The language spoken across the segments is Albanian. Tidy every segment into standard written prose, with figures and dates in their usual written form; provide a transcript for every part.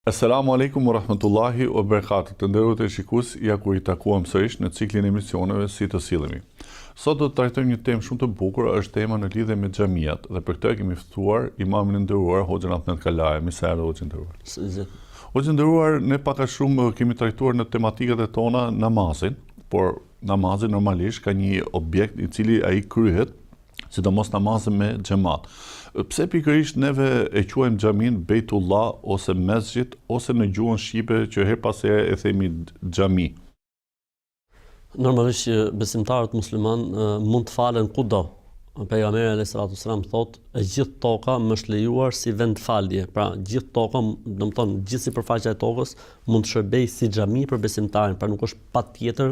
Assalamu alaikum wa rahmatullahi wa barakatuh. Të nderuar të shikues, ja ku I takuam sërish në ciklin e emisioneve Si të sillemi. Sot do të trajtojmë një temë shumë të bukur, është tema në lidhje me xhamiat dhe për këtë kemi ftuar imamin e nderuar Hoxhën Ahmet Kalaja. Mirëserdhë Hoxhë nderuar. Hoxhë nderuar, ne pak a shumë kemi trajtuar në tematikat e tona namazin, por namazi normalisht ka një objekt I cili ai kryhet, sidomos namazin me xhamat. Pse pikërisht neve e quajmë xhamin Bejtullah ose mesxhit ose në gjuhën shqipe që her pas here e themi xhami? Normalisht besimtarët musliman mund të falen kudo. Pejgamberi alayhis salatu wasalam thotë, e gjithë toka më është lejuar si vend falje. Pra, gjithë toka, domethënë gjithë sipërfaqja e tokës mund të shërbejë si xhami për besimtarin, pra nuk është patjetër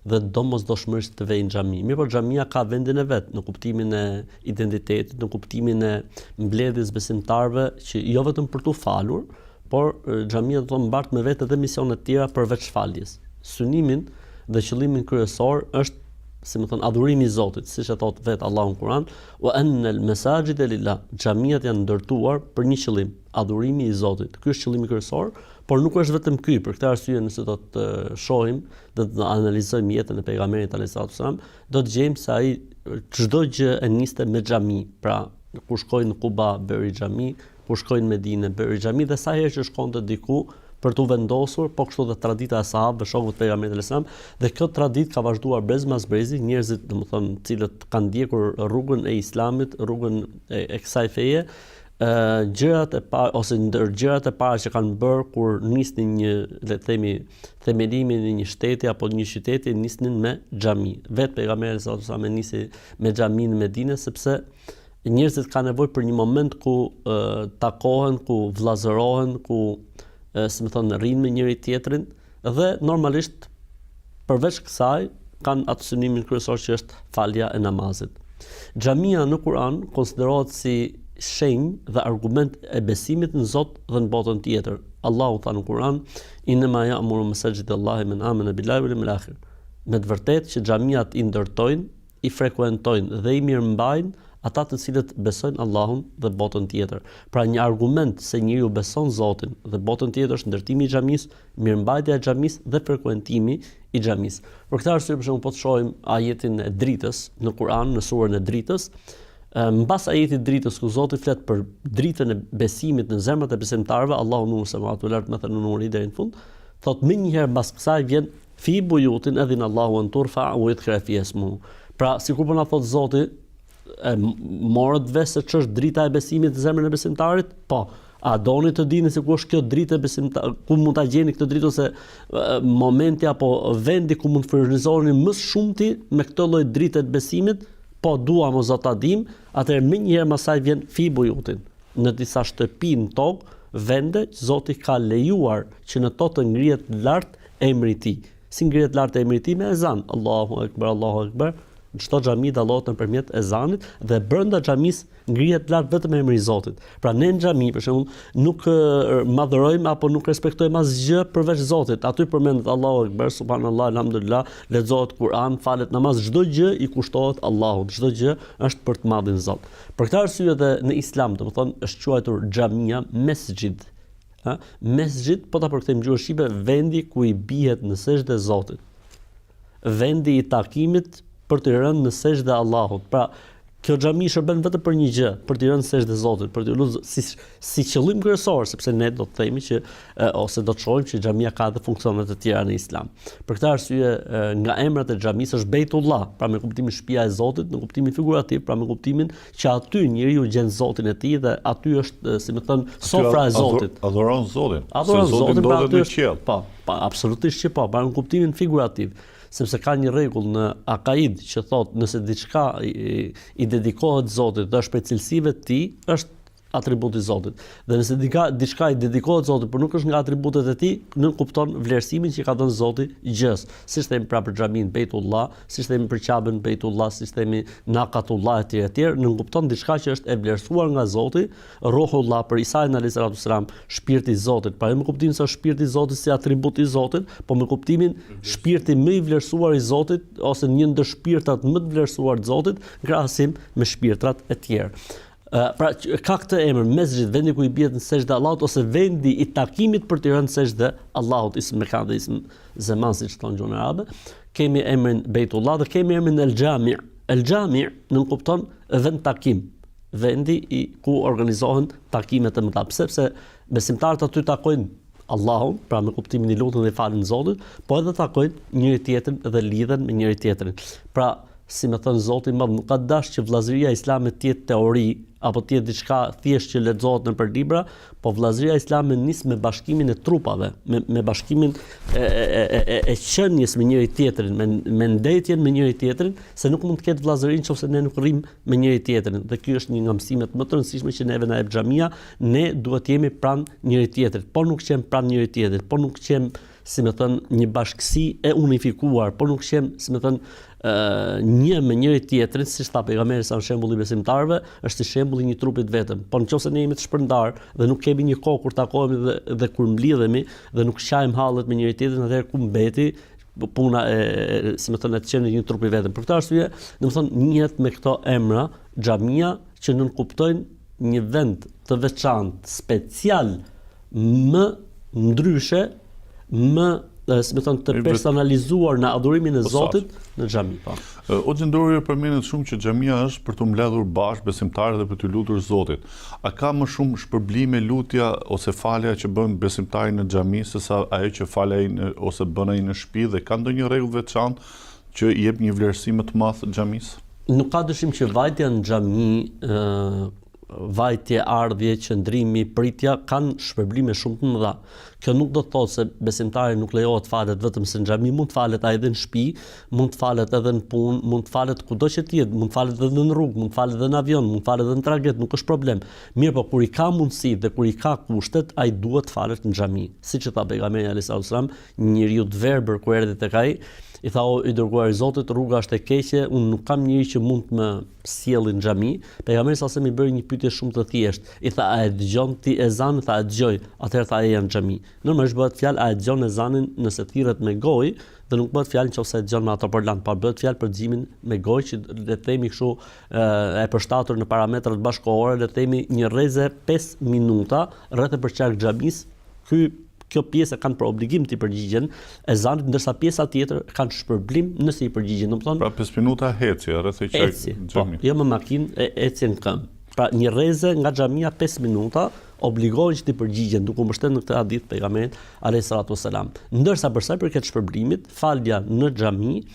dhe domosdoshmërisht të vejë në xhami. Mirë, por xhamia ka vendin e vet në kuptimin e identitetit, në kuptimin e mbledhjes besimtarëve që jo vetëm për tu falur, por xhamia do të mbart me vetë edhe misione të tjera përveç faljes. Synimin dhe qëllimin kryesor është adhurimi I Zotit, siç e thot vetë Allahu në Kur'an, wa anna al-masajida lillah. Xhamiat janë ndërtuar për një qëllim, adhurimi I Zotit. Ky është qëllimi kryesor, por nuk është vetëm ky. Për këtë arsye, nëse do të shohim, do të analizojmë jetën e pejgamberit alayhis salam, do të gjejmë se ai çdo gjë e niste me xhami. Pra, kur shkoi në Kuba bëri xhami, kur shkoi në Medinë bëri xhami dhe sa herë që shkonte diku për tu vendosur, po kështu dhe tradita e sahabëve, shokëve të pejgamberit alayhis salam, dhe kjo traditë ka vazhduar brez mas brezi, njerëzit, domethënë, cilët kanë ndjekur rrugën e Islamit, rrugën e kësaj feje, gjërat e parë ose ndër gjërat e para që kanë bërë kur nisnin një, le të themi, themelimin e një shteti apo një qyteti, nisnin me xhami. Vetë pejgamberi sallallahu alajhi wasallam nisi me xhamin në Medinë sepse njerëzit kanë nevojë për një moment ku takohen, ku vllazërohen, ku rrinë me njëri tjetrin dhe normalisht përveç kësaj kanë atë synimin kryesor që është falja e namazit. Xhamia në Kur'an konsiderohet si shenjë dhe argument e besimit në Zot dhe në botën tjetër. Allahu tha në Kur'an, "Innama ya'muru masajidallahi man amana billahi wal yawmil akhir." Me të vërtetë që xhamiat I ndërtojnë, I frekuentojnë dhe I mirëmbajnë ata të cilët besojnë Allahun dhe botën tjetër. Pra një argument se njeriu beson Zotin dhe botën tjetër është ndërtimi I xhamisë, mirëmbajtja e xhamisë dhe frekuentimi I xhamisë. Për këtë arsye për shembull po të shohim ajetin e dritës në Kur'an, në surën e dritës, mbas ajetit dritës ku Zoti flet për dritën e besimit në zemrat e besimtarëve, Allahu nuru semawati wal ardh mathalan nuri deri në fund, thotë më njëherë mbas kësaj vjen fi buyutin edhin Allahu an turfa wa yudhkara fi ismuhu. Pra sikur po na thot Zoti, morët vesh se ç'është drita e besimit në zemrën e besimtarit? Po. A doni të dini se ku është kjo dritë e besimtarit? Ku mund ta gjeni këtë dritë ose momenti apo vendi ku mund të furnizoni më shumti me këtë lloj drite të besimit? Po duam o Zot ta dim, atëherë më njëherë më saj vjen fi bujutin. Në disa shtëpi në tokë, vende që Zoti ka lejuar që në to të ngrihet lart emri I Tij. Si ngrihet lart emri I Tij me ezan? Allahu Akbar, Allahu Akbar. Çdo xhami dallohet nëpërmjet ezanit dhe brenda xhamisë ngrihet lart vetëm emri I Zotit. Pra ne në xhami për shembull nuk madhërojmë apo nuk respektojmë asgjë përveç Zotit. Aty përmendet Allahu Akbar, subhanallahu, alhamdulillah, lexohet Kur'an, falet namaz, çdo gjë I kushtohet Allahut, çdo gjë është për të madhin Zot. Për këtë arsye edhe në Islam, domethënë është quajtur xhamia mesxhid. Mesxhid, po ta përkthejmë në gjuhën shqipe, vendi ku I bihet në sejdë Zotit. Vendi I takimit për të rënë në sejdë Allahut. Pra, kjo xhami shërben vetëm për një gjë, për të rënë në sejdë Zotit, për të lutur si qëllim kryesor, sepse ne do të themi që ose do të shohim që xhamia ka edhe funksione të tjera në Islam. Për këtë arsye, nga emrat e xhamisë është Bejtullah, pra me kuptimin shtëpia e Zotit, në kuptimin figurativ, pra me kuptimin që aty njeriu gjen Zotin e tij dhe aty është, si më thon, sofra e Zotit. Adhuron Zotin. Adhuron Zotin, pra aty është qiell. Po, absolutisht që po, pra në kuptimin figurativ. Sepse ka një rregull në akaid që thotë nëse diçka I dedikohet Zotit dhe është për cilësive të tij, është atributi I Zotit. Dhe nëse diçka I dedikohet Zotit, por nuk është nga atributet e tij, nuk kupton vlerësimin që ka dhënë Zoti gjës. Siç themi pra për xhamin Bejtullah, siç themi për Qabën Bejtullah, siç themi Naqatullah etj. Nuk kupton diçka që është e vlerësuar nga Zoti, Ruhullah për Isa alayhis salam, shpirti I Zotit. Pra me kuptimin se shpirti I Zotit si atribut I Zotit, po me kuptimin shpirti më I vlerësuar I Zotit ose një ndër shpirtrat më të vlerësuar të Zotit, krahasim me shpirtrat e tjerë. Pra ka këtë emër mesxhid, vendi ku i bie në sejdë Allahut ose vendi i takimit për të rënë në sejdë Allahut, ism Mekan dhe ism Zeman siç thonë gjuhën arabe. Kemi emrin Bejtullah dhe kemi emrin El Jami'. El Jami' nënkupton vend takim, vendi ku organizohen takimet e mëdha, sepse besimtarët aty takojnë Allahun, pra me kuptimin i lutjen dhe falën Zotit, po edhe takojnë njëri tjetrin dhe lidhen me njëri tjetrin. Pra, si më thënë Zoti më nuk ka dash që vllazëria islame të jetë teori apo të jetë diçka thjesht që lexohet nëpër libra, po vllazëria islame nis me bashkimin e trupave, me bashkimin e qenies me njëri tjetrin, me ndëtjen me njëri tjetrin, se nuk mund të ketë vllazëri nëse ne nuk rrim me njëri tjetrin. Dhe ky është një nga mësimet më të rëndësishme që neve na jep xhamia, ne duhet të jemi pranë njëri tjetrit. Po nuk qem pranë njëri tjetrit, po nuk qem si më thënë një bashkësi e unifikuar, po nuk qem si më thënë një me njëri tjetrin, siç tha pejgamberi sa shembulli besimtarëve, është shembulli një trupit vetëm. Po nëse ne jemi të shpërndar dhe nuk kemi një kohë kur takohemi dhe kur mblidhemi dhe nuk shajmë hallet me njëri tjetrin, atëherë ku mbeti puna si më thënë të qenë një trup i vetëm. Për këtë arsye, domethënë njihet me këto emra xhamia që nënkuptojnë një vend të veçantë, special, më ndryshe, më si më thënë të personalizuar në adhurimin e Zotit në xhami. O gjendori përmendet shumë që xhamia është për të mbledhur bashkë besimtarët dhe për të lutur Zotit. A ka më shumë shpërblime lutja ose falja që bën besimtari në xhami sesa ajo që fal ai ose bën ai në shtëpi, dhe ka ndonjë rregull veçantë që i jep një vlerësim më të madh xhamis? Nuk ka dyshim që vajtja në xhami, vajtje, ardhje, qëndrimi, pritja kanë shpërblime shumë të mëdha. Kjo nuk do të thotë se besimtari nuk lejohet falet vetëm se në xhami, mund të falet edhe në shtëpi, mund të falet edhe në punë, mund të falet kudo që të jetë, mund të falet edhe në rrugë, mund të falet edhe në avion, mund të falet edhe në tragjet, nuk është problem. Mirë, po kur i ka mundësi dhe kur i ka kushtet, ai duhet të falet në xhami. Siç e tha pejgamberi alayhis salam, një njeriu të verbër kur erdhi tek ai, i tha o i dërguar i Zotit, rruga është e keqe, unë nuk kam njëri që mund të më sjellë në xhami. Pejgamberi sa i bëri një pyetje shumë të thjeshtë. I tha, a e dëgjon ti ezan? Tha, e dëgjoj. Atëherë tha, e janë në xhami. Normalisht bëhet fjalë a e dëgjon ezanin nëse thirret me gojë, dhe nuk bëhet fjalë nëse e dëgjon me ato parlant, pa bëhet fjalë për dëgjimin me gojë, që le të themi kështu e përshtatur në parametrat bashkëkohore, le të themi një rreze 5 minuta rreth e përqark xhamis. Kjo pjesë kanë për obligim të i përgjigjen ezanit, ndërsa pjesa tjetër kanë shpërblim nëse i përgjigjen. Pra 5 minuta heci, rreth e qark xhami. Po, jo me makinë, eci në këmbë. Pra një rreze nga xhamia 5 minuta obligohen që të përgjigjen, duke u mbështetur në këtë hadith pejgamberit alayhis salatu wasalam. Ndërsa për sa i përket shpërblimit, falja në xhami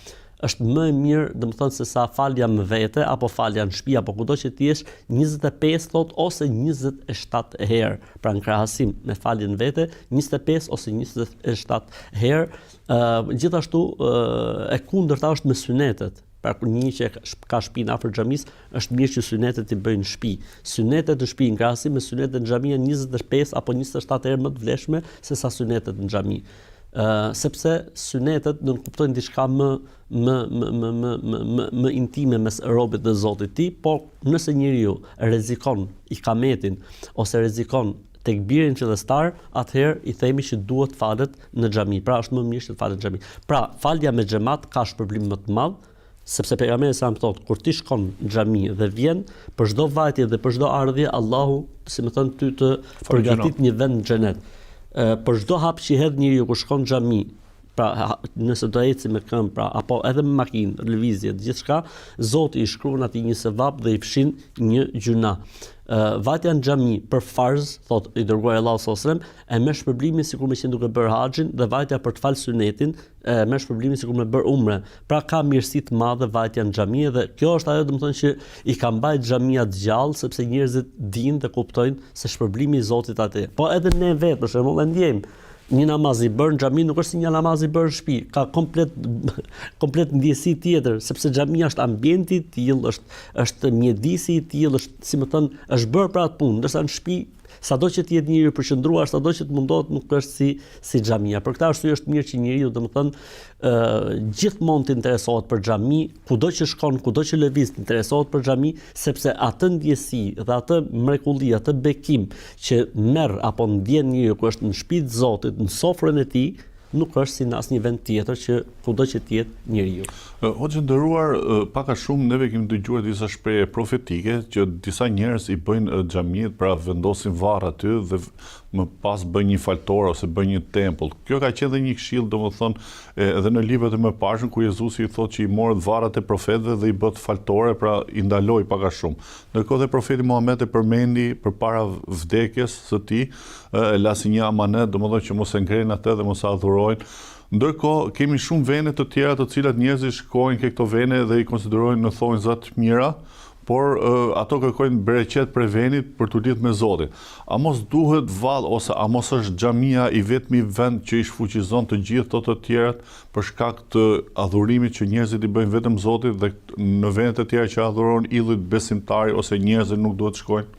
është më e mirë, domethënë se sa falja me vete apo falja në shtëpi apo kudo që ti jesh 25 thot ose 27 herë. Pra në krahasim me faljen vete 25 ose 27 herë. Gjithashtu e kundërta është me synetet. Pra kur një që ka shtëpinë afër xhamis, është mirë që synetet i bëjnë në shtëpi. Synetet në shtëpi në krahasim me synetet në xhami janë 25 apo 27 herë më të vlefshme se sa synetet në xhami. Sepse synetet do të kuptojnë diçka më intime mes robit dhe Zotit të tij, por nëse njeriu rrezikon ikametin ose rrezikon tekbirin fillestar, atëherë i themi që duhet falet në xhami. Pra është më mirë që të falet në xhami. Pra falja me xhamat ka shpërblim më të madh, sepse pejgamberi sa më thotë, kur ti shkon në xhami dhe vjen për çdo vajtje dhe për çdo ardhje, Allahu, si më thon ty, të përgatit një vend në xhenet. Për çdo hap që hedh njeriu kur shkon në xhami, pra nëse do eci me këmbë, pra apo edhe me makinë, lëvizje, gjithçka, Zoti i shkruan atij një sevap dhe i fshin një gjuna. Vajtja në xhami për farz, thot i dërguari Allahu sallallahu alajhi wasallam, e merr shpërblimin sikur më qenë duke bërë haxhin, dhe vajtja për të fal sunetin e merr shpërblimin sikur më bër umre. Pra ka mirësi të madhe vajtja në xhami, dhe kjo është ajo domethënë që i ka mbajtur xhamia të gjallë, sepse njerëzit dinë dhe kuptojnë se shpërblimi i Zotit atë. Po edhe ne vetë për shembull e ndjejmë. Një namaz i bërë në xhami nuk është si një namaz i bërë në shtëpi, ka komplet ndjesi tjetër, sepse xhamia është ambienti i tillë, është mjedisi i tillë, është si më thon, është bërë për atë punë, ndërsa në shtëpi sado që të jetë njeriu i përqendruar, sado që të mundohet, nuk është si xhamia. Për këtë arsye është mirë që njeriu domethënë gjithmonë të interesohet për xhami, kudo që shkon, kudo që lëviz, të interesohet për xhami, sepse atë ndjesi dhe atë mrekulli, atë bekim që merr apo ndjen njeriu kur është në shtëpinë e Zotit, në sofrën e tij, nuk është si në asnjë vend tjetër që kudo që të jetë njeriu. Hoxhë nderuar, pak a shumë neve kemi dëgjuar disa shprehje profetike që disa njerëz i bëjnë xhamiet, pra vendosin varr aty dhe më pas bëjnë një faltor ose bëjnë një tempull. Kjo ka qenë dhe një këshill, domethënë, edhe në librat e mëparshëm ku Jezusi i thotë që i morët varrat e profetëve dhe i bët faltore, pra i ndaloi pak a shumë. Ndërkohë dhe profeti Muhammed e përmendi përpara vdekjes së tij, e lasi një amanet, domethënë që mos e ngrenë atë dhe mos e adhurojnë. Ndërkohë kemi shumë vende të tjera të cilat njerëzit shkojnë ke këto vende dhe i konsiderojnë në thonjza të mira, por ato kërkojnë bereqet për vendit për t'u lidhur me Zotin. A mos duhet vallë ose a mos është xhamia i vetmi vend që i shfuqizon të gjithë të tjerat për shkak të adhurimit që njerëzit i bëjnë vetëm Zotit dhe në vendet e tjera që adhurojnë idhujt besimtari ose njerëzit nuk duhet shkojnë?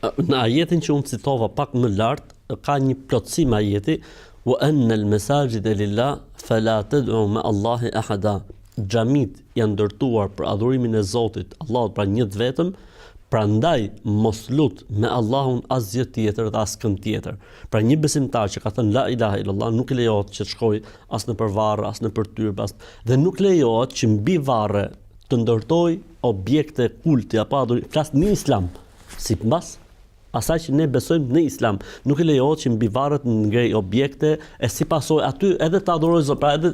Në ajetin që unë citova pak më lart, ka një plotësim ajeti: wa anna al-masajida lillah fala tad'u ma Allahi ahada. Xhamit janë ndërtuar për adhurimin e Zotit, Allahut, pra një të vetëm, prandaj mos lut me Allahun asgjë tjetër dhe askënd tjetër. Pra një besimtar që ka thënë la ilaha illallah nuk lejohet që të shkojë as në varre, as në tyrbe, dhe nuk lejohet që mbi varre të ndërtoj objekte kulti apo adhurim, flas në Islam, sipas asaj që ne besojmë në Islam. Nuk lejohet që mbi varre të ngrej objekte e si pasojë aty edhe të adhurojë Zotin, pra edhe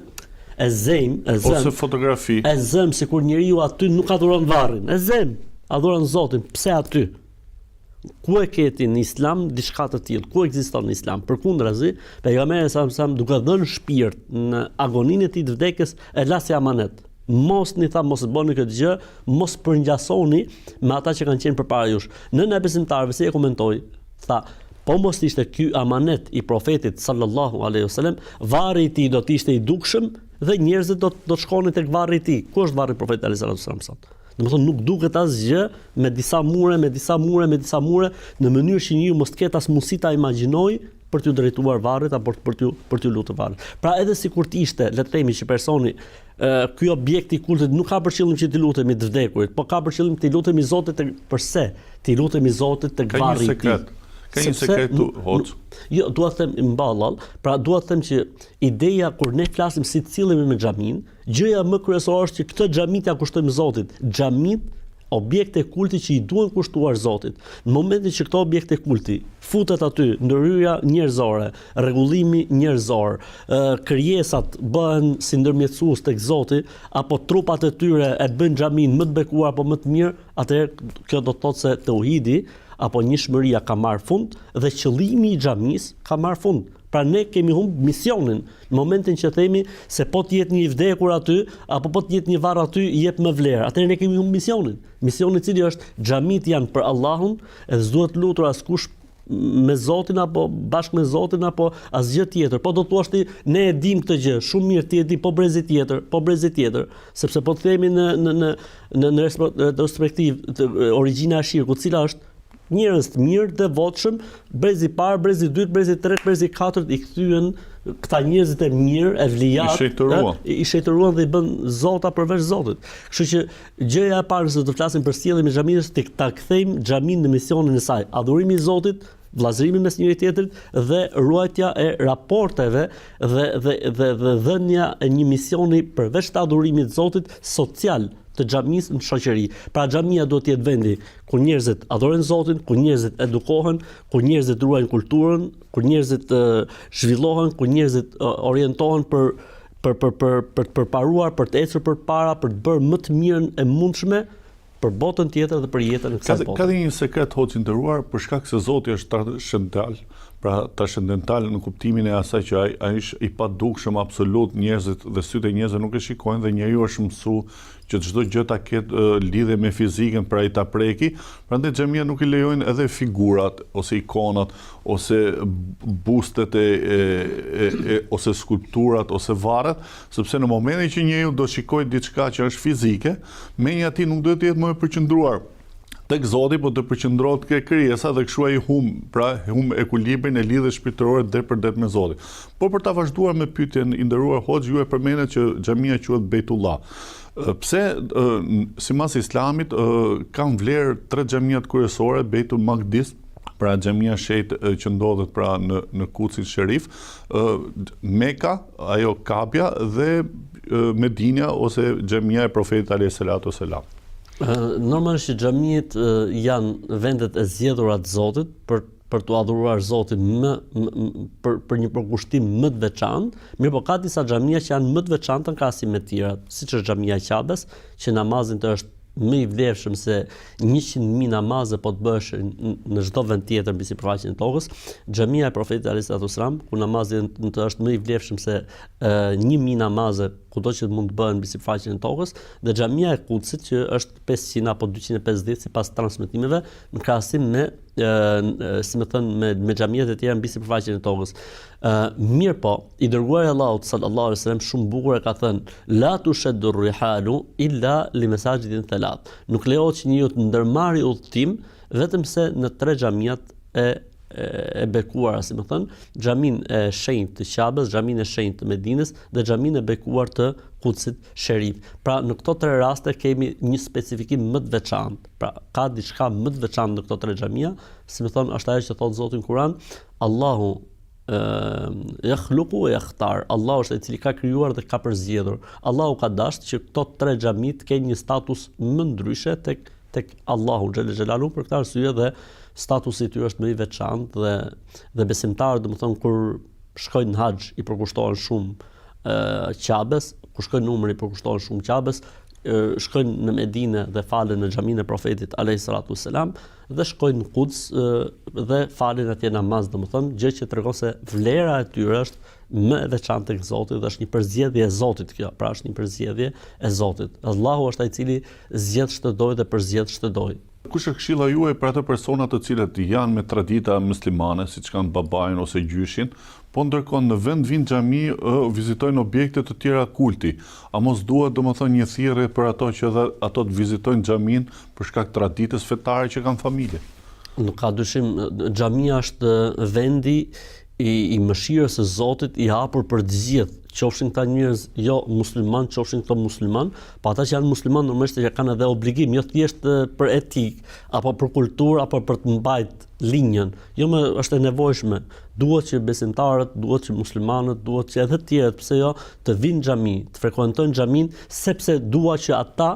e zëm, ose fotografi. E zëm sikur njeriu aty nuk adhuron varrin. E zëm, adhuron Zotin. Pse aty? Ku e keti në Islam diçka të tillë? Ku ekziston në Islam? Përkundrazi, pejgamberi sa duke dhënë shpirt në agoninë e tij të vdekjes, e lasi amanet. Mos mos bëni këtë gjë, mos përngjasoni me ata që kanë qenë përpara jush. Nëna e besimtarëve si e komentoi, tha: po mos ishte ky amanet i profetit sallallahu alaihi wasallam, varri i tij do të ishte i dukshëm dhe njerëzit do të shkonin tek varri i tij. Ku është varri i profetit sallallahu alaihi wasallam? Domethënë nuk duket asgjë me disa mure, në mënyrë që njeriu mos të ketë as mundësi ta imagjinojë për t'u drejtuar varrit apo për t'u lutur varrit. Pra edhe sikur të ishte, le të themi që personi ky objekt i kultit nuk ka për qëllim që t'i lutemi të vdekurit, po ka për qëllim t'i lutemi Zotit përse? T'i lutemi Zotit tek varri i tij. Ka një sekret tu, Hoxh? Jo, dua të them mballall, pra dua të them që ideja kur ne flasim si të cillemi me xhamin, gjëja më kryesore është që këtë xhamit ja kushtojmë Zotit. Xhamit, objekte kulti që i duhen kushtuar Zotit. Në momentin që këto objekte kulti futet aty, ndërhyrja njerëzore, rregullimi njerëzor, krijesat bëhen si ndërmjetësues tek Zoti, apo trupat e tyre e bëjnë xhamin më të bekuar apo më të mirë, atëherë kjo do të thotë se tauhidi apo njëshmëria ka marrë fund dhe qëllimi i xhamisë ka marrë fund. Pra ne kemi humbur misionin në momentin që themi se po të jetë një i vdekur aty apo po të jetë një varr aty i jep më vlerë. Atëherë ne kemi humbur misionin. Misioni i cili është xhamit janë për Allahun, edhe s'duhet lutur askush me Zotin apo bashkë me Zotin apo asgjë tjetër. Po do të thuash ti ne e dim këtë gjë, shumë mirë ti e di, po brezi tjetër, sepse po të themi në retrospektiv origjina e shirkut, cila është njerëz të mirë, devotshëm, brezi i parë, brezi i dytë, brezi i tretë, brezi i katërt i kthyen këta njerëzit e mirë, e vlijat, i shejtëruan dhe i bën zota përveç Zotit. Kështu që gjëja e parë se do të flasim për sjelljen e xhamisë, të ta kthejmë xhamin në misionin e saj, adhurimi i Zotit, vllazërimi mes njëri tjetrit dhe ruajtja e raporteve dhe dhënia e një misioni përveç të adhurimit të Zotit social të xhamisë në shoqëri. Pra xhamia duhet të jetë vendi ku njerëzit adhurojnë Zotin, ku njerëzit edukohen, ku njerëzit ruajnë kulturën, ku njerëzit zhvillohen, ku njerëzit orientohen për të përparuar, për të ecur përpara, për të bërë më të mirën e mundshme për botën tjetër dhe për jetën e kësaj bote. Ka një sekret Hoxh i nderuar, për shkak se Zoti është transcendental, pra transcendental në kuptimin e asaj që ai është i padukshëm absolut, njerëzit dhe sytë e njerëzve nuk e shikojnë dhe njeriu është mësuar që çdo gjë ta ketë lidhje me fizikën për ai ta preki, prandaj xhamia nuk i lejojnë edhe figurat ose ikonat ose bustet ose skulpturat ose varret, sepse në momentin që njeriu do shikojë diçka që është fizike, mendja e tij nuk duhet të jetë më e përqendruar tek Zoti, po të përqendrohet ke krijesa dhe kështu ai hum ekuilibrin e lidhjes shpirtërore drejt me Zotin. Por për ta vazhduar me pyetjen i nderuar Hoxh, ju e përmendet që xhamia quhet Bejtullah. Pse sipas Islamit kanë vlerë tre xhamiat kryesore, Beitul Maqdis, pra xhamia shenjtë që ndodhet pra në Kucin Sherif, Meka, ajo Kabja dhe Medinja ose xhamia e Profetit alayhis salatu wassalam. Normalisht xhamiet janë vendet e zgjedhura të Zotit për të adhuruar Zotin për një përkushtim më të veçantë, mirëpo ka disa xhamia që janë më të veçanta në krahasim me të tjera, siç është xhamia e Qabes, që namazin të është më i vlefshëm se 100.000 namaze po të bësh në çdo vend tjetër mbi sipërfaqen e tokës, xhamia e Profetit alayhis salatu wassalam, ku namazi të është më i vlefshëm se 1.000 namaze kudo që mund të bëhen mbi sipërfaqen e tokës, dhe xhamia e Kutsit që është 500 apo 250 sipas transmetimeve në krahasim me si më thënë me xhamiat e tjera mbi sipërfaqen e tokës. Mirë po, i dërguari i Allahut sallallahu alaihi wasallam shumë bukur e ka thënë la tushaddu rihalu illa li masajidin thalat. Nuk lejohet që njeriu të ndërmarrë udhtim vetëm se në 3 xhamiat e bekuara, si më thënë, xhamin e shenjtë të Qabes, xhamin e shenjtë të Medinës dhe xhamin e bekuar të Kutsit Sherif. Pra në këto 3 raste kemi një specifikim më të veçantë. Pra ka diçka më të veçantë në këto 3 xhamia, si më thënë, është ajo që thot Zoti në Kur'an, Allahu yakhluqu wa yakhtar. Allahu është ai i cili ka krijuar dhe ka përzgjedhur. Allahu ka dashur që këto 3 xhami të kenë një status më ndryshe tek Allahu xhel xhelalu, për këtë arsye dhe statusi i tyre është më i veçantë dhe besimtarët, domethënë, kur shkojnë në haxh i përkushtohen shumë Qabes, kur shkojnë në umre i përkushtohen shumë Qabes, shkojnë në Medinë dhe falen në xhaminë e Profetit alayhis salatu wassalam dhe shkojnë në Quds dhe falen atje namaz, domethënë, gjë që tregon se vlera e tyre është më e veçantë tek Zoti dhe është një përzgjedhje e Zotit kjo, pra është një përzgjedhje e Zotit. Allahu është ai i cili zgjedh çdo doj dhe përzgjedh çdo doj. Kush është këshilla juaj për ato persona të cilët janë me tradita muslimane, siç kanë babain ose gjyshin, po ndërkohë në vend vinë xhami vizitojnë objekte të tjera kulti? A mos duhet domethënë një thirrje për ato që edhe ato të vizitojnë xhamin për shkak të traditës fetare që kanë familje? Nuk ka dyshim, xhamia është vendi i mëshirës së Zotit i hapur për të gjithë, qofshin këta njerëz jo musliman, qofshin këto musliman, pa ata që janë musliman normalisht që kanë edhe obligim, jo thjesht për etik, apo për kulturë, apo për të mbajt linjën, jo më është e nevojshme. Duhet që besimtarët, duhet që muslimanët, duhet që edhe të tjerët, pse jo, të vinë xhami, të frekuentojnë xhamin, sepse dua që ata,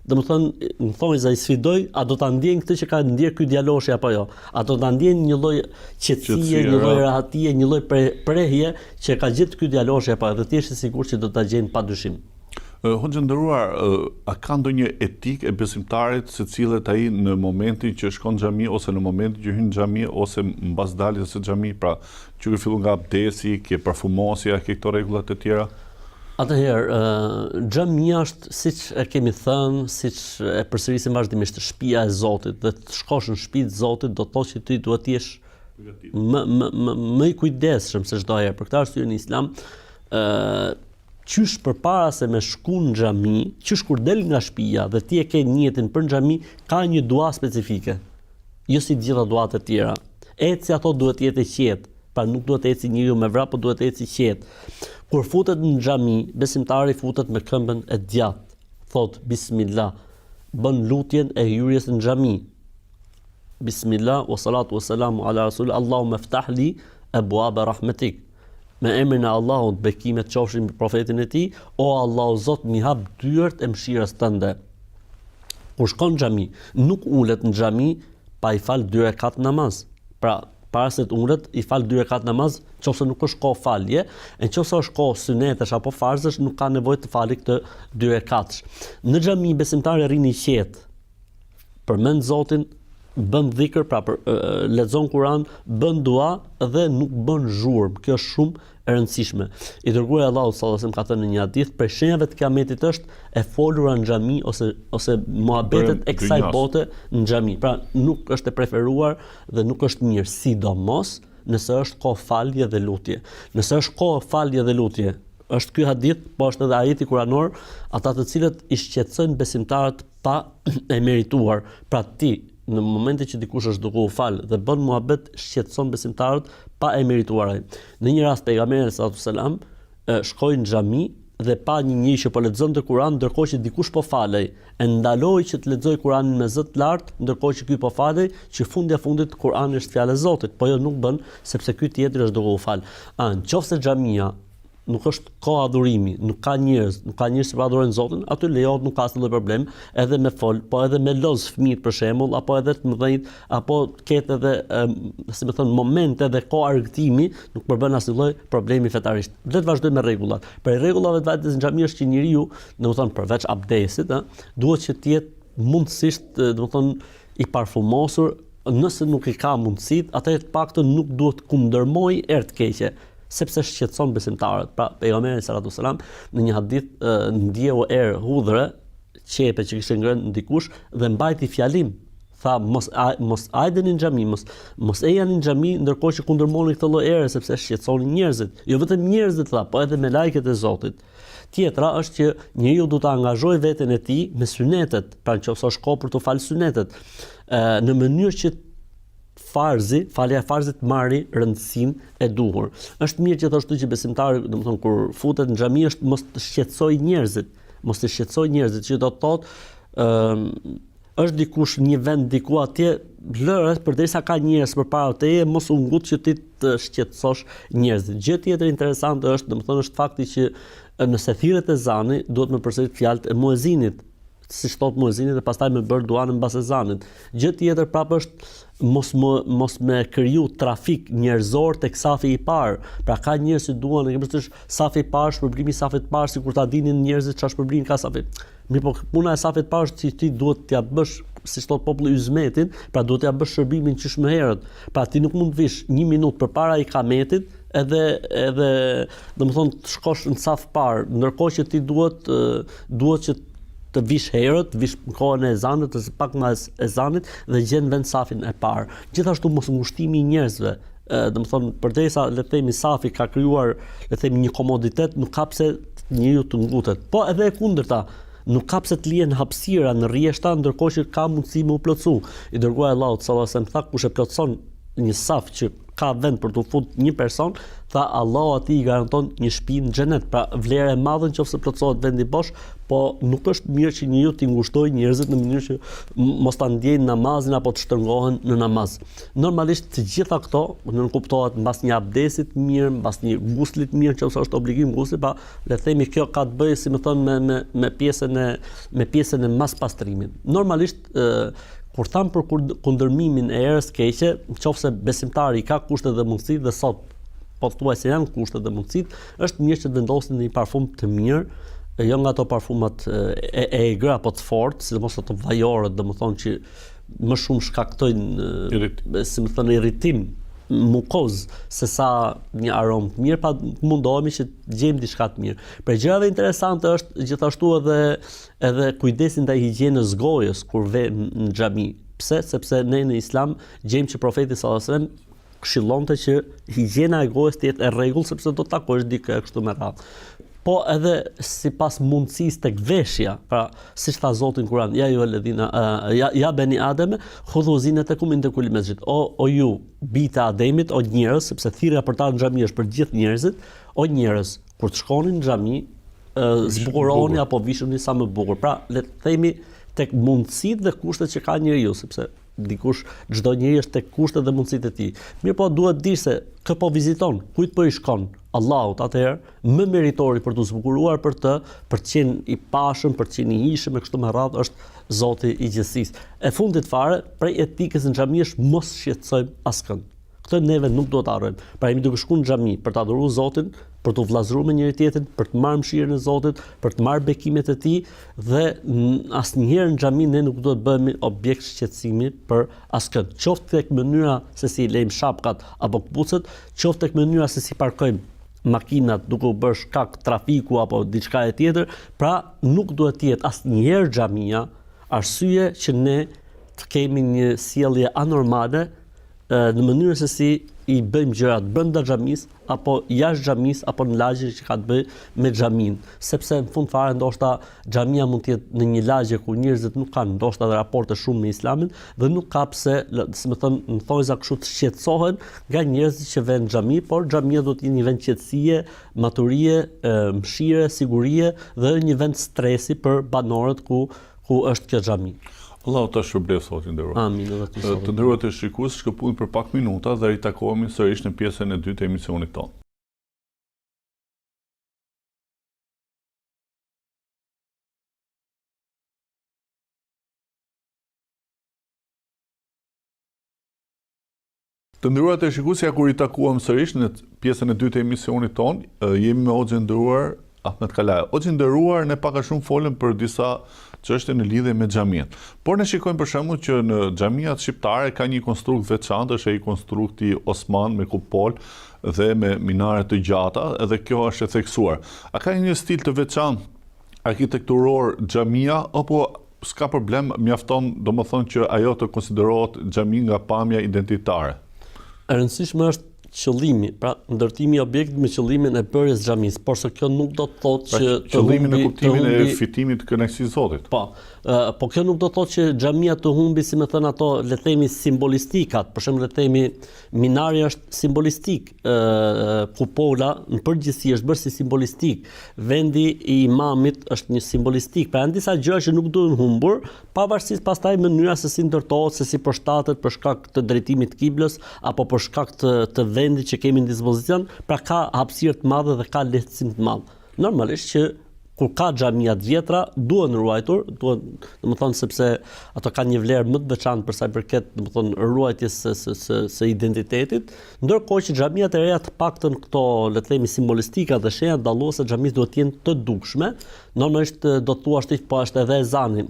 domethënë, në thonjza i sfidoj, a do ta ndjejnë këtë që ka ndjer ky djaloshi apo jo? A do ta ndjejnë një lloj qetësie, një lloj rahatie, një lloj prehje që ka gjetë ky djaloshi apo jo? Dhe ti je i sigurt që do ta gjejnë padyshim. Hoxha nderuar, a ka ndonjë etikë e besimtarit secillet ai në momentin që shkon në xhami ose në momentin që hyn në xhami ose mbas daljes së xhami, pra që fillon nga abdesi, ke parfumosja, ke këto rregullat e tjera? Atëherë, xhamia është, siç e kemi thënë, siç e përsërisim vazhdimisht, shtëpia e Zotit, dhe të shkosh në shtëpinë e Zotit do të thotë që ti duhet të jesh më i kujdesshëm se çdo herë. Për këtë arsye në Islam, qysh përpara se me shku në xhami, qysh kur del nga shtëpia dhe ti e ke niyetin për xhami, ka një dua specifike. Jo si të gjitha duat e tjera. Eci ato duhet të jetë qetë, pra nuk duhet të eci njeriu me vrap, por duhet të eci qetë. Kur futet në xhami, besimtari futet me këmbën e djathtë. Thot bismillah, bën lutjen e hyrjes në xhami. Bismillah wa salatu wa salamu ala rasul, Allahumma iftah li abwaba rahmatik. Me emrin e Allahut, bekimet qofshin mbi profetin e tij, o Allahu Zot, mi hap dyert e mëshirës tënde. Kur shkon në xhami, nuk ulet në xhami pa i fal 2 rekat namaz. Pra, para se të ulet, i fal 2 rekat namaz, nëse nuk është kohë falje, e nëse është kohë sunetesh apo farzësh, nuk ka nevojë të fali këtë 2 rekatsh. Në xhami besimtari rrin i qetë, përmend Zotin, bën dhikr, pra lexon Kur'an, bën dua dhe nuk bën zhurmë. Kjo është shumë e rëndësishme. I dërguari Allahu sallallahu alaihi wasallam ka thënë në një hadith, për shenjave të kiametit është e folura në xhami ose muhabetet e kësaj bote në xhami. Pra nuk është e preferuar dhe nuk është mirë, sidomos nëse është kohë falje dhe lutje. Nëse është kohë falje dhe lutje, është ky hadith, po është edhe ajeti kuranor, ata të cilët i shqetësojnë besimtarët pa e merituar. Pra ti në momentin që dikush është duke u fal dhe bën muhabet, shqetëson besimtarët pa e merituar ai. Në një rast pejgamberi sallallahu alajhi wasallam shkoi në xhami dhe pa një njeri që po lexonte Kur'an ndërkohë që dikush po falej, e ndaloi që të lexoj Kur'anin me zë të lartë, ndërkohë që ky po falej, që fundja fundit Kur'ani është fjalë e Zotit, po jo nuk bën sepse ky tjetri është duke u fal. Nëse xhamia nuk është koha adhurimi, nuk ka njerëz që adhurojnë Zotin, aty lejohet, nuk ka asnjë problem, edhe me fol, po edhe me loz fëmijët për shembull, apo edhe të mëdhenjt, apo ketë edhe si më thon momente dhe kohë argëtimi, nuk përbën asnjë lloj problemi fetarisht. Le të vazhdojmë me rregullat. Për rregullave të vetes në xhami është që njeriu, domethënë përveç abdesit, duhet që të jetë mundësisht, domethënë i parfumosur, nëse nuk i ka mundësitë, atëherë të paktën nuk duhet kundërmoj erë të keqe, sepse shqetëson besimtarët. Pra, pejgamberi sallallahu alajhi wasallam në një hadith ndjeu erë hudhre, qepe që kishte ngrënë ndikush dhe mbajti fjalim. Tha mos hajdeni në xhami, mos ejani në xhami ndërkohë që kundërmoni këtë lloj ere sepse shqetësonin njerëzit. Jo vetëm njerëzit tha, po edhe me lajket e Zotit. Tjetra është që njeriu duhet të angazhojë veten e tij me synetet, pra nëse është kohë për të falë synetet, në mënyrë që falja e farzit marri rëndësinë e duhur. Është mirë gjithashtu që besimtari, domethënë kur futet në xhami, është mos të shqetësoj njerëzit, që do të thotë është dikush një vend diku atje, lërës përderisa ka njerëz përpara teje, mos u ngut që ti të shqetësosh njerëzit. Gjë tjetër interesante është, domethënë është fakti që nëse thirret ezani, duhet me përsërit fjalët e muezinit, siç thot muezini, dhe pastaj me bërë duan mbas ezanit. Gjë tjetër prapë është mos me kriju trafik njerëzor tek safi i parë. Pra ka njerëz që duan, e ke safi i parë, shpërblimi i safit të parë, sikur ta dinin njerëzit çfarë shpërblimi ka safi. Mirë, po puna e safit të parë është që ti duhet t'ja bësh, siç thot populli, yzmetin, pra duhet t'ja bësh shërbimin qysh më herët. Pra ti nuk mund të vish 1 minutë përpara ikametit, edhe domethënë të shkosh në saf parë, ndërkohë që ti duhet që të vish herët, vish në kohën e ezanit, të pak mas ezanit dhe gjen vend safin e parë. Gjithashtu mos ngushtimi i njerëzve, domethënë përderisa le të themi safi ka krijuar le të themi një komoditet, nuk ka pse njeriu të ngutet. Po edhe e kundërta, nuk ka pse të lihen hapësira në rrjeshta ndërkohë që ka mundësi me u plotësu. I dërguar Allahut sallallahu alajhi wasallam tha, kush e plotëson një saf që ka vend për të fut një person, tha Allahu atij i garanton një shtëpi në xhenet. Pra vlerë e madhe nëse plotësohet vendi bosh, po nuk është mirë që njeriu t'i ngushtojë njerëzit në mënyrë që mos ta ndjejnë namazin apo të shtrëngohen në namaz. Normalisht të gjitha këto nuk kuptohet mbas një abdesit mirë, mbas një guslit mirë, nëse është obligim gusli, pa le të themi kjo ka të bëjë, si më thon, me pjesën e mas pastrimit. Normalisht kur tham për kundërmimin e erës keqe, nëse besimtari ka kushtet dhe mundësitë, dhe sot pothuajse janë kushtet dhe mundësitë, është mirë që të vendosin një parfum të mirë, jo nga ato parfumat e egra apo të fortë, sidomos ato vajorët, domethënë që më shumë shkaktojnë si më thënë irritim mukoz se sa një aromë të mirë, pa mundohemi që të gjejmë diçka të mirë. Për gjërave interesante është gjithashtu edhe kujdesi ndaj higjienës gojës kur ve në xhami. Pse? Sepse ne në Islam gjejmë që profeti sallallahu alajhi wasallam këshillonte që higjiena e gojës të jetë e rregull, sepse do të takosh dikë kështu me radhë. Po edhe sipas mundësisë tek veshja, pra siç tha Zoti në Kur'an, ja beni Ademe, khudhu zinatakum inda kulli masjid. O ju bijtë e Ademit, o njerëz, sepse thirrja për ta në xhami është për gjithë njerëzit, o njerëz, kur të shkoni në xhami, zbukuroni apo vishuni sa më bukur. Pra le të themi tek mundësitë dhe kushtet që ka njeriu, sepse çdo njeri është tek kushtet dhe mundësitë e tij. Mirë, po duhet di se kë po viziton, kujt po i shkon. Allahut, atëherë më meritori për të zbukuruar për të qenë i pashëm, për të qenë i hijshëm e kështu me radhë është Zoti i gjithësisë. E fundit fare, prej etikës në xhami është mos shqetësojmë askënd. Këtë neve nuk duhet të harrojmë. Pra jemi duke shkuar në xhami për të adhuruar Zotin, për të vllazëruar me njëri tjetrin, për të marrë mëshirën e Zotit, për të marrë bekimet e tij, dhe asnjëherë në xhami ne nuk duhet të bëhemi objekt shqetësimi për askënd. Qoftë tek mënyra se si lejmë shapkat apo kputucët, qoftë tek mënyra se si parkojmë makinat duke u bërë shkak trafiku apo diçka e tjetër. Pra nuk duhet të jetë asnjëherë xhamia arsye që ne të kemi një sjellje anormale në mënyrën se si i bëjmë gjërat brenda xhamisë apo jashtë xhamisë apo në lagje që ka të bëjë me xhamin, sepse në fund fare ndoshta xhamia mund të jetë në një lagje ku njerëzit nuk kanë ndoshta dhe raporte shumë me Islamin dhe nuk ka pse, si më thon, në thojza kështu të shqetësohen nga njerëzit që vënë në xhami, por xhamia do të jetë një vend qetësie, maturie, mëshire, sigurie dhe një vend stresi për banorët ku është kjo xhami. Allahu ta shpërblet sotin nderuar. Amin. Të nderuar të shikues, shkëputemi për pak minuta dhe ritakohemi sërish në pjesën e dytë të emisionit tonë. Të nderuar të shikues, ja kur ritakuam sërish në pjesën e dytë të emisionit tonë, jemi me Hoxhën nderuar Ahmet Kalaja. Hoxhën nderuar, ne pak a shumë folëm për disa çështje në lidhje me xhamiat. Por ne shikojmë për shembull që në xhamiat shqiptare ka një konstrukt veçantë, është ai konstrukti Osman me kupol dhe me minare të gjata, edhe kjo është e theksuar. A ka një stil të veçantë arkitekturor xhamia apo s'ka problem, mjafton domethënë që ajo të konsiderohet xhami nga pamja identitare? E rëndësishme është qëllimi, pra ndërtimi i objektit me qëllimin e bërjes xhamisë, por se kjo nuk do të thotë që qëllimin e kuptimin e fitimit të kënaqësisë Zotit. Po kjo nuk do të thotë që xhamia të humbi, si më thënë ato, le të themi simbolistikat, për shembull le të themi minari është simbolistik, kupola në përgjithësi është bërë si simbolistik, vendi i imamit është një simbolistik, pra janë disa gjëra që nuk duhen humbur, pavarësisht pastaj mënyra se si ndërtohet, se si përshtatet për shkak të drejtimit të kiblës apo për shkak të vendit që kemi në dispozicion, pra ka hapësirë të madhe dhe ka lehtësim të madh. Normalisht që kur ka xhamia të vjetra, duhen ruajtur, domethënë sepse ato kanë një vlerë më të veçantë për sa i përket, domethënë ruajtjes së identitetit, ndërkohë që xhamiat e reja të paktën këto, le të themi, simbolistika dhe shenjat dalluese xhamisë duhet të jenë të dukshme. Normalisht do të thuash ti, po është edhe ezani.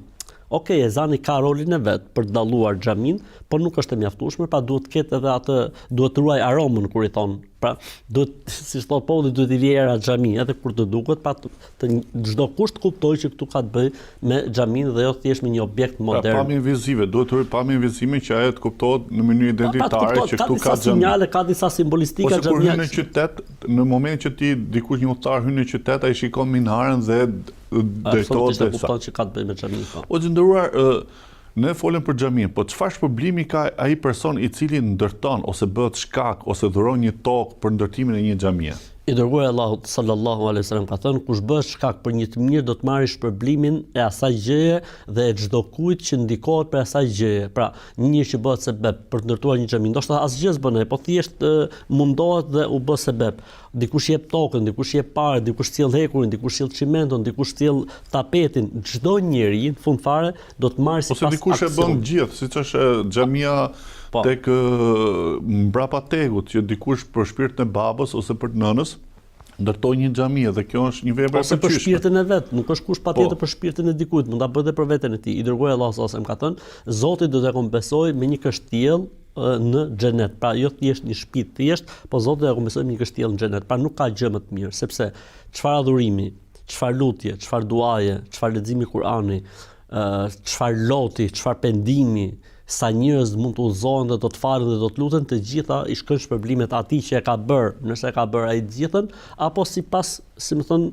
Okej, ezani ka rolin e vet për të dalluar xhamin, por nuk është e mjaftueshme, pra duhet të ketë edhe atë, duhet të ruaj aromën kur i thon. Pra duhet, si thot populli, duhet i vjera xhami, edhe kur të duket, pa çdo kush të kuptojë që këtu ka të bëjë me xhamin dhe jo thjesht me një objekt modern. Pra pamje vizive, duhet të ruaj pamje vizime që ajo të kuptohet në mënyrë identitare që këtu ka xhami. Sinjale, ka disa simbolistika xhamia. Ose kur hyn në qytet, në moment që ti dikush një udhëtar hyn në qytet, ai shikon minaren dhe drejtohet te sa. Që ka të bëjë me xhamin. Hoxhë nderuar, ne folëm për xhamin, po çfarë shpërblimi ka ai person i cili ndërton ose bëhet shkak ose dhuron një tokë për ndërtimin e një xhamie? I dërguari Allahut sallallahu alaihi wasallam ka thënë, kush bëhet shkak për një të mirë do të marrë shpërblimin e asaj gjëje dhe e çdo kujt që ndikohet për asaj gjëje. Pra, një njeri që bëhet sebeb për të ndërtuar një xhami, ndoshta asgjë s'bën ai, po thjesht mundohet dhe u bë sebeb. Dikush jep tokën, dikush jep parë, dikush sjell hekurin, dikush sjell çimenton, dikush sjell tapetin. Çdo njeri në fund fare do të marrë sipas aksionit. Ose dikush e bën gjithë, siç është xhamia tek mbrapa tegut, që dikush për shpirtin e babës ose për nënës ndërtoi një xhami dhe kjo është një vepër e ose për shpirtin e vet, nuk është kush patjetër për shpirtin e dikujt, mund ta bëjë edhe për veten e tij. I dërguari Allahu sallallahu alaihi wasallam ka thënë, Zoti do t'ia kompensojë me një kështjell në xhenet. Pra jo thjesht një shtëpi thjesht, po Zoti do t'ia kompensojë me një kështjell në xhenet. Pra nuk ka gjë më të mirë, sepse çfarë adhurimi, çfarë lutje, çfarë duaje, çfarë leximi Kur'ani, çfarë loti, çfarë pendimi, sa njerëz mund të udhëzohen dhe do të falen dhe do të luten, të gjitha i shkojnë shpërblimet atij që e ka bërë, nëse e ka bërë ai të gjithën, apo sipas, si më thon,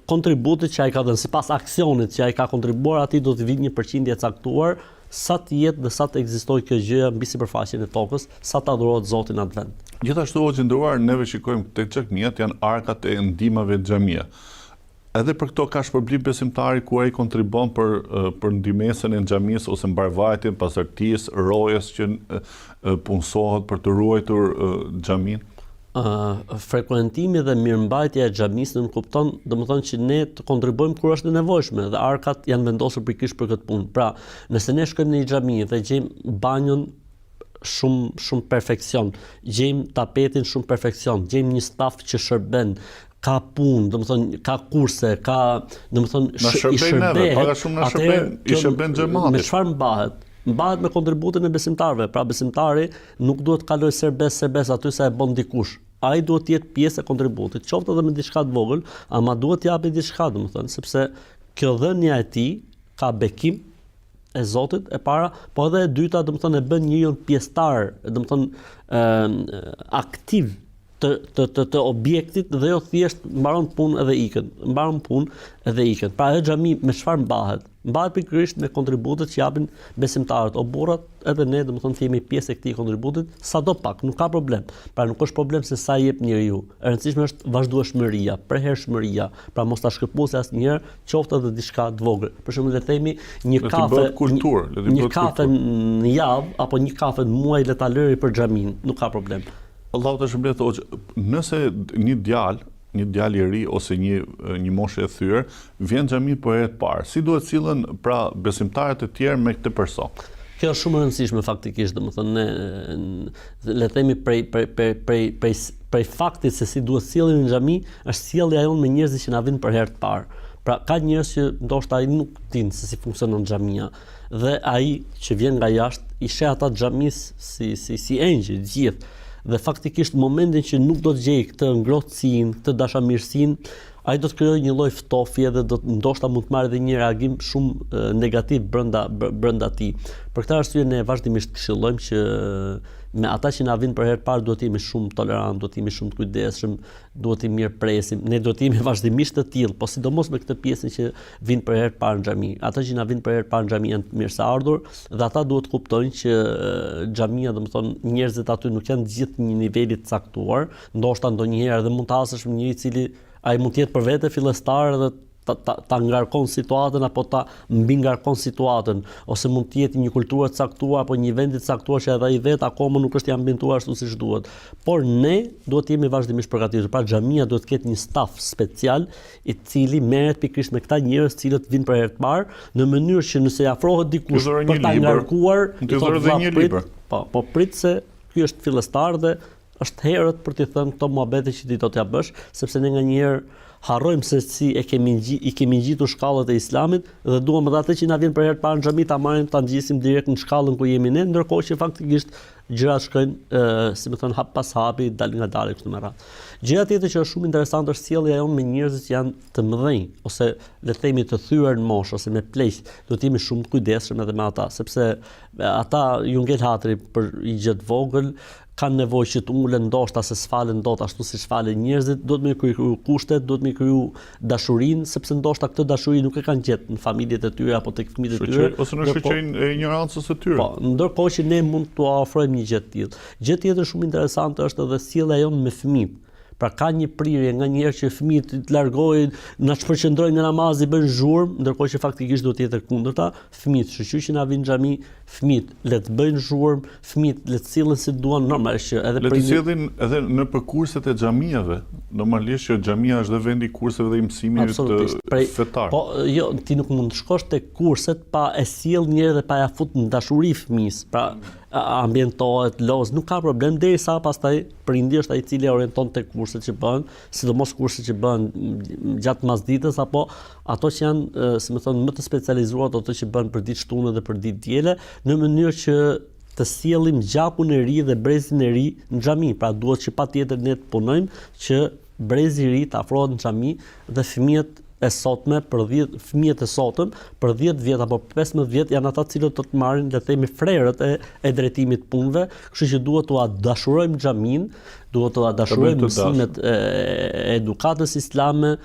kontributit që ai ka dhënë, sipas aksionit që ai ka kontribuar, atij do të vinë një përqindje e caktuar sa të jetë dhe sa të ekzistojë kjo gjë mbi sipërfaqen e tokës, sa të adhurohet Zoti në atë vend. Gjithashtu, hoxhë nderuar, neve shikojmë tek xhamiat janë arkat e ndihmave të xhamia. Edhe për këto ka shpërblim besimtari ku ai kontribon për ndihmesën e xhamisë ose mbarvajtjen, pastërtisë, rrojes që punësohet për të ruajtur xhamin. Frekuentimi dhe mirëmbajtja e xhamisë nuk kupton, domethënë që ne të kontribojmë kur është e nevojshme dhe arkat janë vendosur pikërisht për këtë punë. Pra, nëse ne shkojmë në një xhami dhe gjejmë banjon shumë perfeksion, gjejmë tapetin shumë perfeksion, gjejmë një staf që shërben, ka punë, domethënë ka kurse, ka domethënë i shërben xhamati. Me çfarë mbahet? Mbahet me kontributin e besimtarëve. Pra besimtari nuk duhet të kalojë serbes aty sa e bën dikush. Ai duhet të jetë pjesë e kontributit, qoftë edhe me diçka të vogël, ama duhet të japë diçka, domethënë, sepse kjo dhënia e tij ka bekim e Zotit e para, po edhe e dyta, domethënë e bën njeriu pjesëtar, domethënë aktiv të objektit dhe jo thjesht mbaron punë edhe ikën. Mbaron punë edhe ikën. Pra ajo xhami me çfarë mbahet? Mbahet pikërisht me kontributet që japin besimtarët o burrat, edhe ne domethënë jemi pjesë e këtij kontributit, sadopak, nuk ka problem. Pra nuk është problem se sa jep njeriu. E rëndësishme është vazhdueshmëria, prehershmëria. Pra mos ta shkëputësh asnjëherë, qoftë edhe diçka të vogël. Për shembull, le të themi një kafe në javë apo një kafe në muaj le ta lëri për xhamin, nuk ka problem. Allahu të shëmblet hoxh, nëse një djalë i ri ose një moshë e thyer vjen xhami për herë të parë, si duhet sillen pra besimtarët e tjerë me këtë person? Kjo është shumë e rëndësishme faktikisht, domethënë ne le të themi prej faktit se si duhet sillemi në xhami, është sjellja jonë me njerëzit që na vinë për herë të parë. Pra ka njerëz që ndoshta ai nuk din se si funksionon xhamia dhe ai që vjen nga jashtë i sheh ata xhamisë si engjëj të gjithë. Dhe faktikisht momentin që nuk do të gjej këtë ngrohtësinë, këtë dashamirësinë, ai do të krijojë një lloj ftofje dhe ndoshta mund të marrë edhe një reagim shumë negativ brenda tij. Për këtë arsye ne vazhdimisht këshillojmë që me ata që na vinë për herë të parë duhet jemi shumë tolerant, duhet jemi shumë të kujdesshëm, duhet i mirëpresim. Ne duhet jemi vazhdimisht të tillë, po sidomos me këtë pjesën që vinë për herë të parë në xhami. Ata që na vinë për herë të parë në xhami janë të mirëseardhur dhe ata duhet kuptojnë që xhamia, domethënë njerëzit aty nuk janë të gjithë një niveli të caktuar, ndoshta ndonjëherë edhe mund të hasësh me njëri i cili ai mund të jetë për vete fillestar dhe ta ngarkon situatën apo ta mbi ngarkon situatën, ose mund të jetë një kulturë të caktuar apo një vend të caktuar që edhe ai vetë akoma nuk është i ambientuar ashtu siç duhet. Por ne duhet të jemi vazhdimisht përgatitur. Pra xhamia duhet të ketë një staf special i cili merret pikërisht me këta njerëz të cilët vinë për herë të parë, në mënyrë që nëse afrohet dikush për ta ngarkuar, i thotë një libër. Po prit se ky është fillestar dhe është herët për t'i thënë këto muhabete që ti do t'ja bësh, sepse ne nganjëherë harrojmë se si i kemi ngjitur shkallët e Islamit dhe duam edhe atë që na vjen për herë të parë në xhami ta marrim ta ngjisim direkt në shkallën ku jemi ne, ndërkohë që faktikisht gjërat shkojnë si më thon hap pas hapi, dal nga dalë kështu me radhë. Gjëja tjetër që është shumë interesante është sjellja jonë me njerëz që janë të mëdhenj ose le të themi të thyer në moshë ose me pleq, duhet të jemi shumë të kujdesshëm edhe me ata, sepse ata ju ngel hatri për një gjë të vogël, kanë nevojë që të ulen ndoshta se s'falen dot ashtu siç falen njerëzit, duhet me kriju kushtet, duhet me kriju dashurinë, sepse ndoshta këtë dashuri nuk e kanë gjetë në familjet e tyre apo tek fëmijët e tyre, ose në shoqërinë e ignorancës së tyre. Po, ndërkohë që ne mund t'u ofrojmë një gjë të tillë. Gjë tjetër shumë interesante është edhe sjellja jonë me fëmijët. Pra ka një prirje nganjëherë që fëmijët të largojnë, na shpërqendrojnë nga namazi, bëjnë zhurmë, ndërkohë që faktikisht duhet të jetë kundërta. Fëmijët, shoqëri që na vinë në xhami, fëmijët le të bëjnë zhurmë, fëmijët le të sillen si duan, normalisht që edhe le të sillin edhe në kurset e xhamive. Normalisht që xhamia është dhe vendi i kurseve dhe i mësimit fetar. Po jo, ti nuk mund të shkosh tek kurset pa e sjell njëherë dhe pa ja fut në dashuri fëmis. Pra ambientohet, loz, nuk ka problem derisa pastaj prindi është ai i cili orienton tek kurset që bëhen, sidomos kurset që bëhen gjatë masditës apo ato që janë, si më thon, më të specializuar ato që bëhen për ditë shtune dhe për ditë diele, në mënyrë që të sjellim gjakun e ri dhe brezin e ri në xhami. Pra duhet që patjetër ne të punojmë që brezi i ri të afrohet në xhami dhe fëmijët e sotme fëmijët e sotëm për 10 vjet apo 15 vjet janë ata cilët do të marrin le të themi frerët e drejtimit punëve, kështu që duhet t'u dashurojmë xhamin, duhet t'u dashurojmë mësimet e edukatës islame,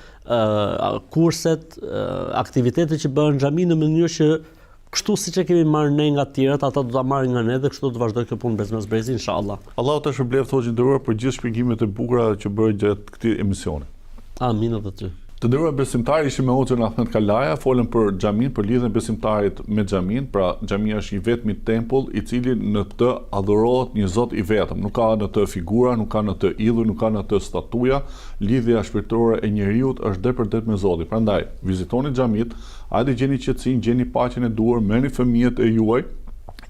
kurset, aktivitetet që bëhen në xhami në mënyrë që kështu siç e kemi marrë ne nga të tjerët, ata do ta marrin nga ne dhe kështu do të vazhdojë kjo punë mes brezi inshallah. Allahu ta shpëlbeft hoxhë nderuar për gjithë shpjegimet e bukura që bëri gjatë këtij emisioni. Amin edhe ty. Të nderuar besimtarë, ishim me hoxhën Ahmed Kalaja, folëm për xhamin, për lidhjen e besimtarit me xhamin. Pra xhamia është i vetmi tempull i cili në të adhurohet një Zot i vetëm. Nuk ka në të figura, nuk ka në të idhuj, nuk ka në të statuja. Lidhja shpirtërore e njeriu është drejtpërdrejt me Zotin. Prandaj, vizitoni xhamit, hajde gjeni qetësinë, gjeni paqen e duhur, merrni fëmijët e juaj,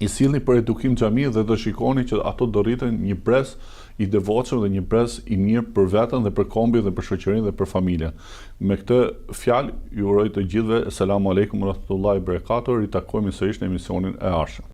i sillni për edukim xhami dhe do shikoni që ato do rriten një brez i devotshëm dhe një brez i mirë për veten dhe për kombin dhe për shoqërinë dhe për familjen. Me këtë fjalë ju uroj të gjithëve selam aleikum wa rahmetullahi wa barakatuh, ritakojmë sërish në emisionin e ardhshëm.